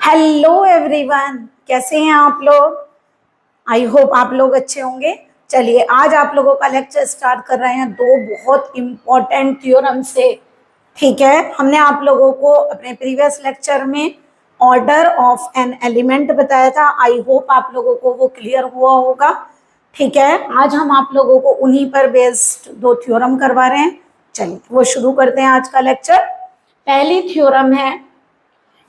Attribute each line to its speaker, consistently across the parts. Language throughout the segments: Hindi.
Speaker 1: हेलो एवरीवन, कैसे हैं आप लोग। आई होप आप लोग अच्छे होंगे। चलिए आज आप लोगों का लेक्चर स्टार्ट कर रहे हैं दो बहुत इम्पोर्टेंट थ्योरम से। ठीक है, हमने आप लोगों को अपने प्रीवियस लेक्चर में ऑर्डर ऑफ एन एलिमेंट बताया था। आई होप आप लोगों को वो क्लियर हुआ होगा। ठीक है, आज हम आप लोगों को उन्हीं पर बेस्ड दो थ्योरम करवा रहे हैं। चलिए वो शुरू करते हैं आज का लेक्चर। पहली थ्योरम है,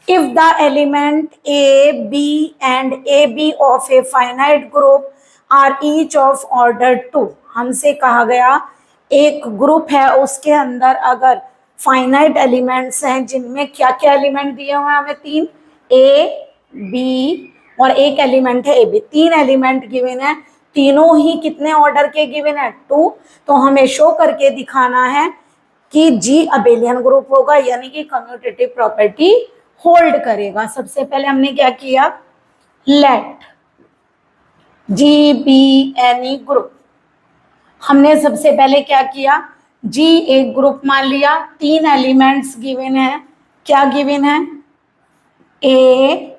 Speaker 1: if the element A, B and AB of a finite group are each of order 2। हमसे कहा गया एक ग्रुप है, उसके अंदर अगर फाइनाइट एलिमेंट्स हैं जिनमें क्या क्या एलिमेंट दिए हुए हैं हमें, तीन, ए बी और एक एलिमेंट है ए बी। तीन एलिमेंट गिवन है, तीनों ही कितने ऑर्डर के गिवन है, 2। तो हमें शो करके दिखाना है कि जी अबेलियन ग्रुप होगा, यानी कि कम्यूटेटिव प्रॉपर्टी होल्ड करेगा। सबसे पहले हमने क्या किया, let G be any group. हमने सबसे पहले क्या किया, जी एक ग्रुप मान लिया, तीन एलिमेंट्स गिवन है। क्या गिवन है, ए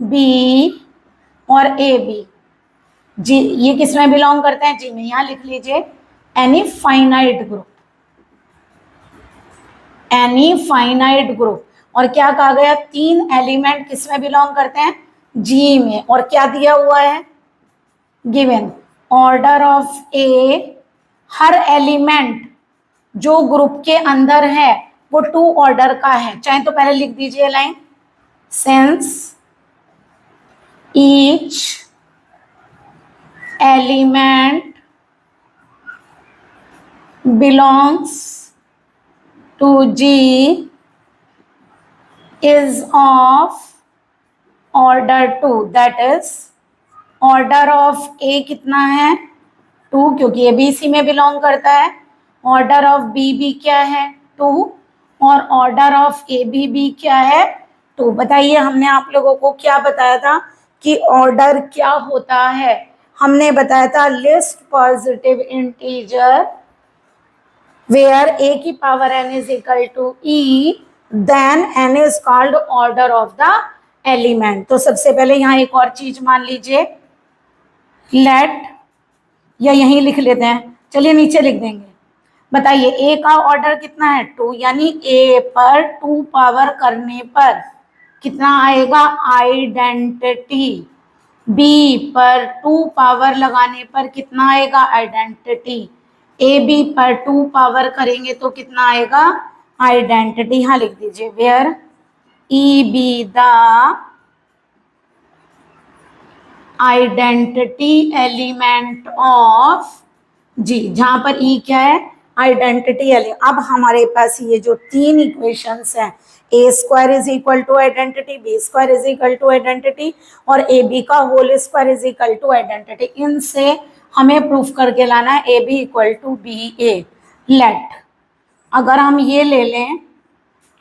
Speaker 1: बी और ए बी। जी ये किस में बिलोंग करते हैं, जी में। यहां लिख लीजिए any finite group, any finite group. और क्या कहा गया, तीन एलिमेंट किस में बिलोंग करते हैं, जी में। और क्या दिया हुआ है, given order of A. Her element जो ग्रुप के अंदर है वो 2 ऑर्डर का है। चाहे तो पहले लिख दीजिए line, since each element belongs to G is of order 2, that is order of A कितना है, 2, क्योंकि ये B C में बिलोंग करता है। ऑर्डर ऑफ B भी क्या है, 2, और ऑर्डर ऑफ A भी क्या है, 2। बताइए हमने आप लोगों को क्या बताया था कि ऑर्डर क्या होता है। हमने बताया था least positive integer where A की power n is equal to E, then n is called order of the element। तो सबसे पहले यहाँ एक और चीज मान लीजिए, let, या यहीं लिख लेते हैं, चलिए नीचे लिख देंगे। बताइए a का ऑर्डर कितना है, 2, यानी a पर 2 पावर करने पर कितना आएगा, आइडेंटिटी। b पर 2 पावर लगाने पर कितना आएगा, आइडेंटिटी। ए बी पर 2 पावर करेंगे तो कितना आएगा, आइडेंटिटी। यहां लिख दीजिए where E be the identity element of G, जहां पर ई क्या है, आइडेंटिटी एलिमेंट। अब हमारे पास ये जो तीन इक्वेशंस हैं, A square is equal to identity, B square is equal to identity और ए बी का whole square is equal to identity, इनसे हमें प्रूफ करके लाना है A B equal to B A. Let, अगर हम ये ले लें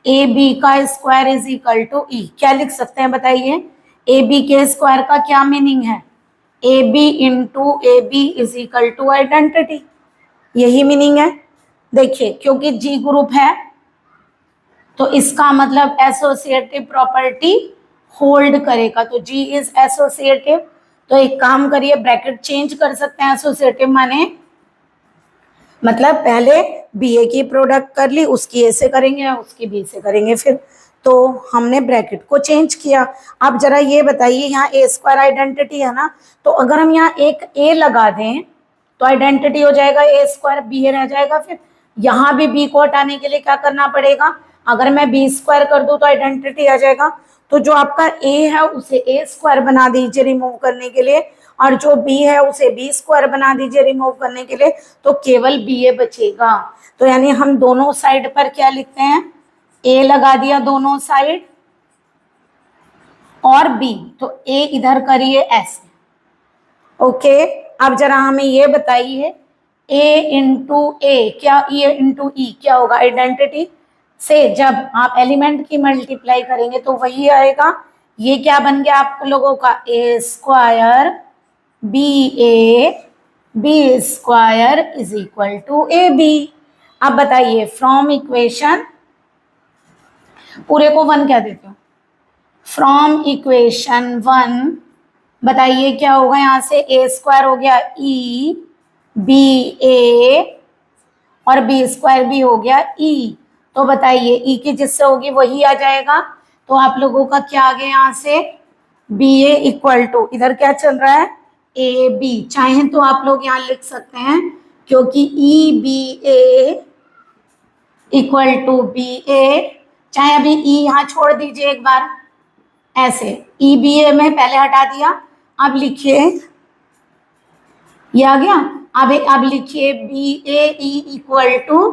Speaker 1: ए बी का square is equal to E, क्या लिख सकते हैं बताइए, ए बी के स्क्वायर का क्या मीनिंग है, A B into A B is equal to identity, यही मीनिंग है। देखिए क्योंकि जी ग्रुप है तो इसका मतलब एसोसिएटिव प्रॉपर्टी होल्ड करेगा, तो जी इज एसोसिएटिव। तो एक काम करिए, ब्रैकेट चेंज कर सकते हैं, एसोसिएटिव माने मतलब पहले बी ए की प्रोडक्ट कर ली, उसकी ए से करेंगे उसकी बी से करेंगे फिर, तो हमने ब्रैकेट को चेंज किया। अब जरा ये बताइए, यहाँ ए स्क्वायर आइडेंटिटी है ना, तो अगर हम यहाँ एक ए लगा दें तो आइडेंटिटी हो जाएगा ए स्क्वायर, बी ए रह जाएगा। फिर यहाँ भी बी को हटाने के लिए क्या करना पड़ेगा, अगर मैं बी स्क्वायर कर दूं तो आइडेंटिटी आ जाएगा। तो जो आपका ए है उसे ए स्क्वायर बना दीजिए रिमूव करने के लिए, और जो बी है उसे बी स्क्वायर बना दीजिए रिमूव करने के लिए, तो केवल बी ए बचेगा। तो यानी हम दोनों साइड पर क्या लिखते हैं, ए लगा दिया दोनों साइड और बी, तो ए इधर करिए ऐसे। ओके, अब जरा हमें ये बताइए, ए इंटू ए क्या, ई इंटू ई क्या होगा, आइडेंटिटी से जब आप एलिमेंट की मल्टीप्लाई करेंगे तो वही आएगा। ये क्या बन गया आप लोगों का, A square B square is equal to A B. अब बताइए फ्रॉम इक्वेशन, पूरे को 1 क्या देते हो, फ्रॉम इक्वेशन 1 बताइए क्या होगा, यहाँ से ए स्क्वायर हो गया ई बी ए और बी स्क्वायर भी हो गया ई। तो बताइए ई की जिससे होगी वही आ जाएगा। तो आप लोगों का क्या आ गया यहाँ से, बी ए इक्वल टू, इधर क्या चल रहा है, ए बी। चाहे तो आप लोग यहाँ लिख सकते हैं, क्योंकि E B A equal to B A, चाहे अभी ई यहाँ छोड़ दीजिए एक बार, ऐसे ई बी ए में पहले हटा दिया। अब लिखिए, ये आ गया। अब लिखिए B A E equal to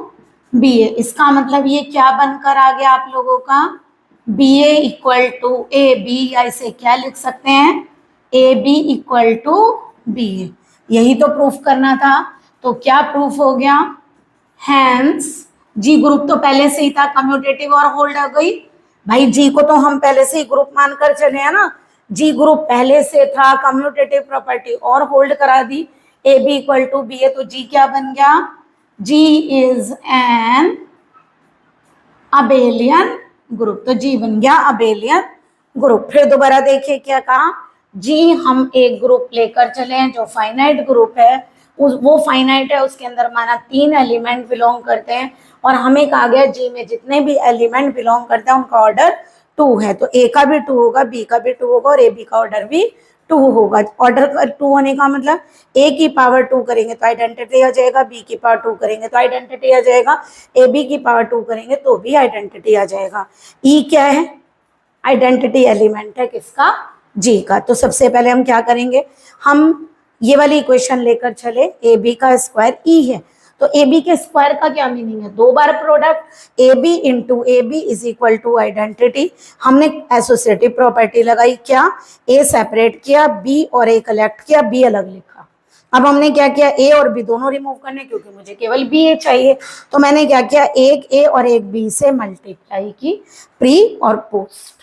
Speaker 1: B A. इसका मतलब ये क्या बनकर आ गया आप लोगों का, B A equal to A B, या इसे क्या लिख सकते हैं, A B equal to B A. यही तो प्रूफ करना था। तो क्या प्रूफ हो गया, हैंस जी ग्रुप तो पहले से ही था, कम्यूटेटिव और होल्ड हो गई। भाई जी को तो हम पहले से ही ग्रुप मानकर चले हैं ना, जी ग्रुप पहले से था, कम्यूटेटिव प्रॉपर्टी और होल्ड करा दी, A B equal to B A. तो जी क्या बन गया, G is an abelian group. तो जी बन गया अबेलियन ग्रुप। फिर दोबारा देखिए क्या कहा, जी हम एक ग्रुप लेकर चले हैं जो फाइनाइट ग्रुप है, वो फाइनाइट है, उसके अंदर माना 3 एलिमेंट बिलोंग करते हैं, और हमें कहा गया जी में जितने भी एलिमेंट बिलोंग करते हैं उनका ऑर्डर 2 है। तो ए का भी 2 होगा, बी का भी 2 होगा और ए बी का ऑर्डर भी 2 होगा। ऑर्डर 2 होने का मतलब ए की पावर 2 करेंगे तो आइडेंटिटी आ जाएगा, बी की पावर 2 करेंगे तो आइडेंटिटी आ जाएगा, ए बी की पावर 2 करेंगे तो भी आइडेंटिटी आ जाएगा। ई क्या है, आइडेंटिटी एलिमेंट है किसका, जी का। तो सबसे पहले हम क्या करेंगे, हम ये वाली इक्वेशन लेकर चले, ए बी का स्क्वायर ई है। तो ए बी के स्क्वायर का क्या मीनिंग है, 2 बार product, A B into A B is equal to identity. हमने एसोसिएटिव प्रॉपर्टी लगाई, क्या, ए सेपरेट किया, बी और ए कलेक्ट किया, बी अलग लिखा। अब हमने क्या किया, ए और बी दोनों रिमूव करने, क्योंकि मुझे केवल बी ए चाहिए। तो मैंने क्या किया, एक ए और एक बी से मल्टीप्लाई की, प्री और पोस्ट,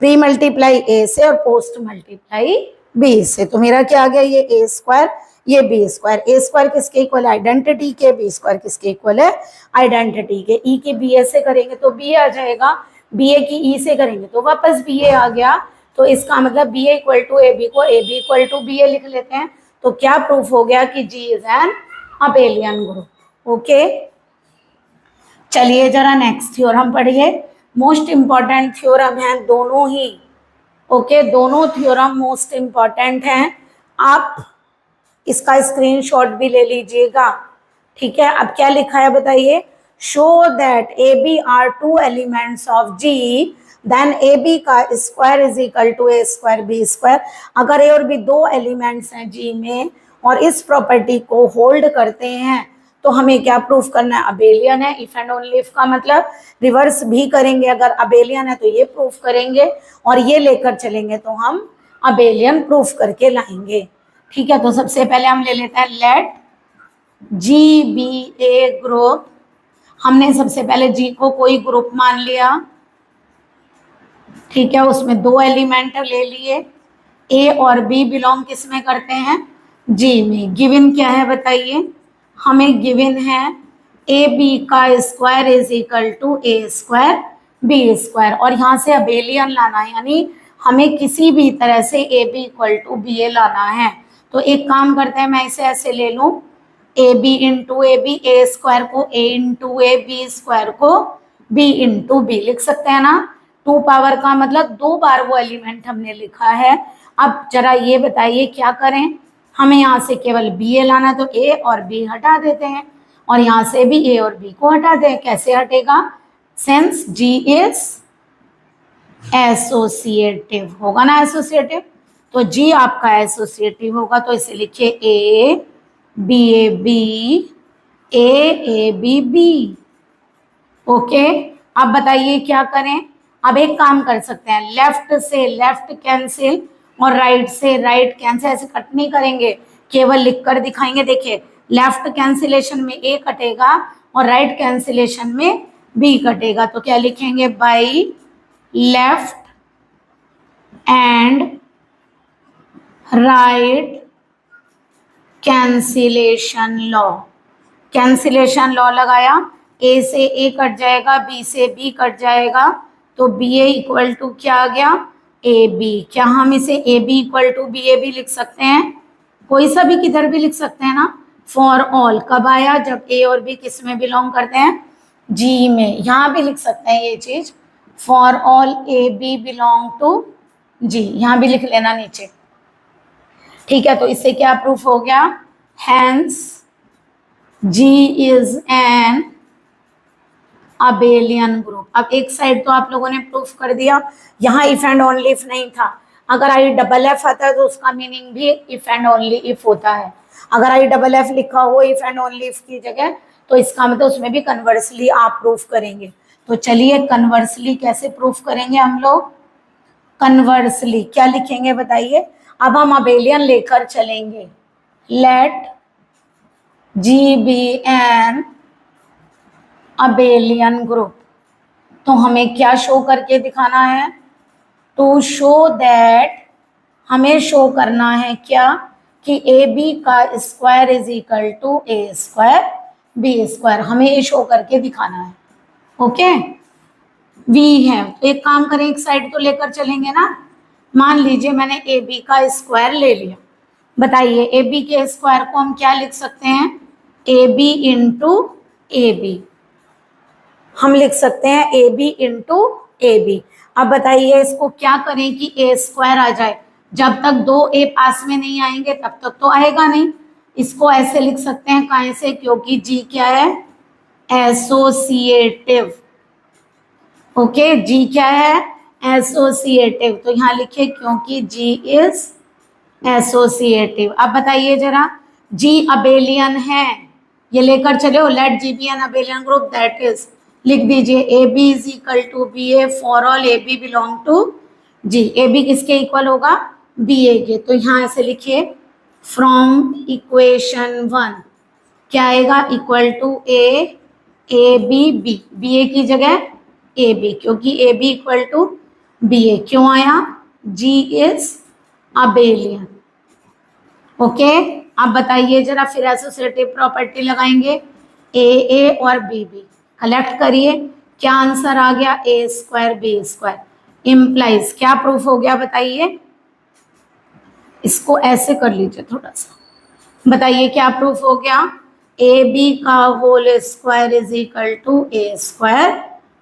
Speaker 1: प्री मल्टीप्लाई ए से और पोस्ट मल्टीप्लाई बी से। तो मेरा क्या आ गया, ये ए स्क्वायर ये बी स्क्वायर। ए स्क्वायर किसके इक्वल है, आइडेंटिटी के, बी स्क्वायर किसके इक्वल है, आइडेंटिटी के। ई के बी ए से करेंगे तो बी ए आ जाएगा, बी ए की ई से करेंगे तो वापस बी ए आ गया। तो इसका मतलब B A equal to A B को A B equal to B A लिख लेते हैं। तो क्या प्रूफ हो गया कि G is an abelian group. Okay, चलिए जरा नेक्स्ट थ्योरम पढ़िए। मोस्ट इंपॉर्टेंट थ्योरम है दोनों ही। ओके, दोनों थ्योरम मोस्ट इंपॉर्टेंट हैं। आप इसका स्क्रीनशॉट भी ले लीजिएगा, ठीक है। अब क्या लिखा है बताइए, show that A B are 2 elements of G, then A B का square is equal to A square B square. अगर ए और बी 2 एलिमेंट्स हैं जी में और इस प्रॉपर्टी को होल्ड करते हैं तो हमें क्या प्रूफ करना है, अबेलियन है। इफ एंड ओनली इफ का मतलब रिवर्स भी करेंगे, अगर अबेलियन है तो ये प्रूफ करेंगे और ये लेकर चलेंगे तो हम अबेलियन प्रूफ करके लाएंगे, ठीक है। तो सबसे पहले हम ले लेते हैं लेट जी बी ए ग्रुप। हमने सबसे पहले जी को कोई ग्रुप मान लिया, ठीक है, उसमें 2 एलिमेंट ले लिए, ए और बी बिलोंग किस में करते हैं, जी में। गिवन क्या है बताइए, हमें गिवन है ए बी का square is equal to A square B square, और यहाँ से अबेलियन लाना है, यानी हमें किसी भी तरह से A B equal to B A लाना है। तो एक काम करते हैं, मैं इसे ऐसे ले लूँ, A B into A B, A square को A into A, B square को बी इंटू बी लिख सकते हैं ना। 2 पावर का मतलब 2 बार वो एलिमेंट हमने लिखा है। अब जरा ये बताइए क्या करें, हमें यहाँ से केवल बी ए लाना, तो ए और बी हटा देते हैं और यहाँ से भी ए और बी को हटा दें। कैसे हटेगा, सिंस जी इज एसोसिएटिव, होगा ना एसोसिएटिव, तो जी आपका एसोसिएटिव होगा। तो इसे लिखिए A B A B B. Okay, अब बताइए क्या करें। अब एक काम कर सकते हैं, लेफ्ट से लेफ्ट कैंसिल और राइट से राइट कैंसिल, ऐसे कट नहीं करेंगे, केवल लिखकर दिखाएंगे। देखिए लेफ्ट कैंसिलेशन में ए कटेगा और राइट कैंसिलेशन में बी कटेगा। तो क्या लिखेंगे, by left and right cancellation law. Cancellation law लगाया, ए से ए कट जाएगा, बी से बी कट जाएगा, तो बी ए इक्वल टू क्या आ गया, ए बी। क्या हम इसे A B equal to B A B लिख सकते हैं? कोई सा भी किधर भी लिख सकते हैं ना। फॉर ऑल कब आया? जब ए और बी किस में बिलोंग करते हैं? जी में। यहां भी लिख सकते हैं ये चीज, for all A B belong to G, यहां भी लिख लेना नीचे। ठीक है, तो इससे क्या प्रूफ हो गया? Hence G is an abelian group. अब एक साइड तो आप लोगों ने प्रूफ कर दिया, यहाँ इफ एंड ओनली इफ नहीं था। अगर आई डबल एफ आता है तो उसका मीनिंग भी इफ एंड ओनली इफ होता है। अगर आई डबल एफ लिखा हो इफ एंड ओनली इफ की जगह, तो इसका मतलब उसमें भी कन्वर्सली आप प्रूफ करेंगे। तो चलिए कन्वर्सली कैसे प्रूफ करेंगे हम लोग? कन्वर्सली क्या लिखेंगे बताइए? अब हम अबेलियन लेकर चलेंगे। Let G be an abelian group. तो हमें क्या शो करके दिखाना है? टू शो दैट, हमें शो करना है क्या? कि ए बी का square is equal to A square B square. हमें ये शो करके दिखाना है। ओके, वी है तो एक काम करें, एक साइड तो लेकर चलेंगे ना। मान लीजिए मैंने ए बी का स्क्वायर ले लिया। बताइए ए बी के स्क्वायर को हम क्या लिख सकते हैं? A B into A B. हम लिख सकते हैं A B into A B. अब बताइए इसको क्या करें कि ए स्क्वायर आ जाए? जब तक दो ए पास में नहीं आएंगे तब तक तो आएगा नहीं। इसको ऐसे लिख सकते हैं, काहे से? क्योंकि जी क्या है? एसोसिएटिव। ओके, जी क्या है? एसोसिएटिव। तो यहाँ लिखिए क्योंकि जी इज एसोसिएटिव। अब बताइए जरा, जी अबेलियन है, ये लेकर चलो। Let G be an abelian group, that is, लिख दीजिए A B is equal to B A for all A B belong to G. A B किसके इक्वल होगा? बी ए के। तो यहाँ ऐसे लिखिए, फ्रॉम इक्वेशन 1 क्या आएगा? Equal to A B B, B A की जगह ए बी, क्योंकि A B equal to B A. क्यों आया? जी इज अबेलियन। ओके, अब बताइए जरा, फिर एसोसिएटिव प्रॉपर्टी लगाएंगे। ए और बी कलेक्ट करिए, क्या आंसर आ गया? ए स्क्वायर बी स्क्वायर इम्प्लाइज। क्या प्रूफ हो गया बताइए? इसको ऐसे कर लीजिए थोड़ा सा, बताइए क्या प्रूफ हो गया? ए बी का whole square is equal to A square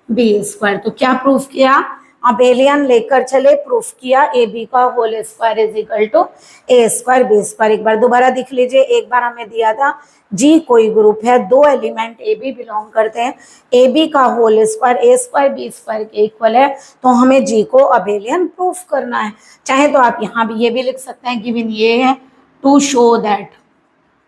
Speaker 1: B square. तो क्या प्रूफ किया? अबेलियन लेकर चले, प्रूफ किया ए बी का whole square is equal to A square B square. एक बार दोबारा दिख लीजिए, एक बार हमें दिया था जी कोई ग्रुप है, दो एलिमेंट ए बी बिलोंग करते हैं, ए बी का होल स्क्वायर ए स्क्वायर बी स्क्वायर के इक्वल है, तो हमें जी को अबेलियन प्रूफ करना है। चाहे तो आप यहाँ भी ये भी लिख सकते हैं, गिवन ये है टू शो दैट।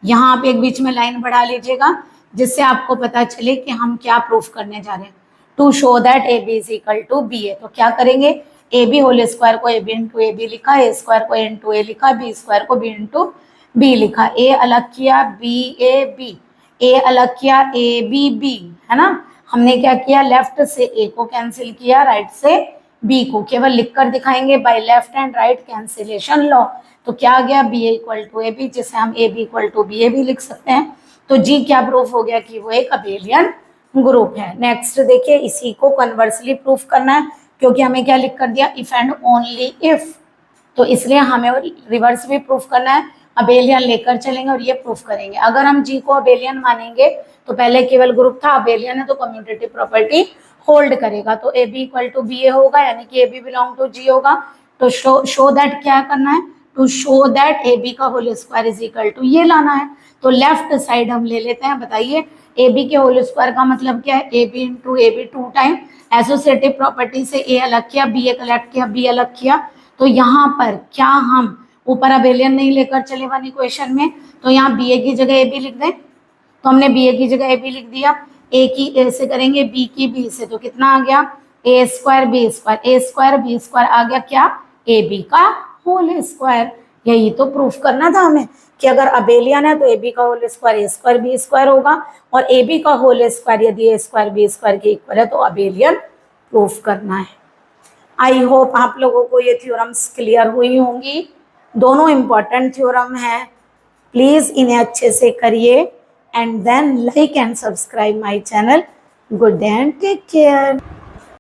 Speaker 1: यहाँ आप एक बीच में लाइन बढ़ा लीजिएगा जिससे आपको पता चले कि हम क्या प्रूफ करने जा रहे हैं। To show that A B is equal to B A. तो क्या करेंगे? ए बी होल स्क्वायर को A B into A B लिखा, ए स्क्वायर को ए इंटू ए लिखा, बी स्क्वायर को बी इंटू बी लिखा। ए अलग किया, बी ए बी, ए अलग किया, ए बी बी, है ना। हमने क्या किया? लेफ्ट से ए को कैंसिल किया, राइट से बी को। केवल लिखकर दिखाएंगे by left and right cancellation law. तो क्या आ गया? B A equal to A B, जिसे हम A B equal to B A भी लिख सकते हैं। तो जी क्या प्रूफ हो गया? कि वो एक अबेलियन ग्रुप है। नेक्स्ट देखिए, इसी को कन्वर्सली प्रूफ करना है, क्योंकि हमें क्या लिख कर दिया? इफ एंड ओनली इफ, तो इसलिए हमें रिवर्स भी प्रूफ करना है। अबेलियन लेकर चलेंगे और ये प्रूफ करेंगे। अगर हम जी को अबेलियन मानेंगे तो पहले केवल ग्रुप था, अबेलियन है तो कम्यूटेटिव प्रॉपर्टी होल्ड करेगा। तो A B equal to B A होगा, यानी कि A B belong to G होगा। तो शो दैट क्या करना है? To show that A B का whole square is equal to ये लाना है। तो लेफ्ट साइड हम ले लेते हैं। बताइए ए बी के होल स्क्वायर का मतलब क्या है? A B into A B, two time associative property से ए अलग किया, बी ए कलेक्ट किया, बी अलग किया। तो यहाँ पर क्या हम ऊपर अबेलियन नहीं लेकर चले वन इक्वेशन में, तो यहाँ बी ए की जगह ए बी लिख दें। तो हमने बी ए की जगह ए बी लिख दिया, ए की ए से करेंगे, बी की बी से, तो कितना आ गया? ए स्क्वायर बी स्क्वायर, ए स्क्वायर बी स्क्वायर आ गया क्या? ए बी का होल स्क्वायर। यही तो प्रूफ करना था हमें कि अगर अबेलियन है तो ए बी का होल स्क्वायर ए स्क्वायर बी स्क्वायर होगा, और ए बी का होल स्क्वायर यदि ए स्क्वायर बी स्क्वायर के इक्वल है तो अबेलियन प्रूफ करना है। आई होप आप लोगों को ये थ्योरम्स क्लियर हुई होंगी। दोनों इंपॉर्टेंट थ्योरम है, प्लीज इन्हें अच्छे से करिए and then like and subscribe my channel. Good day and take care.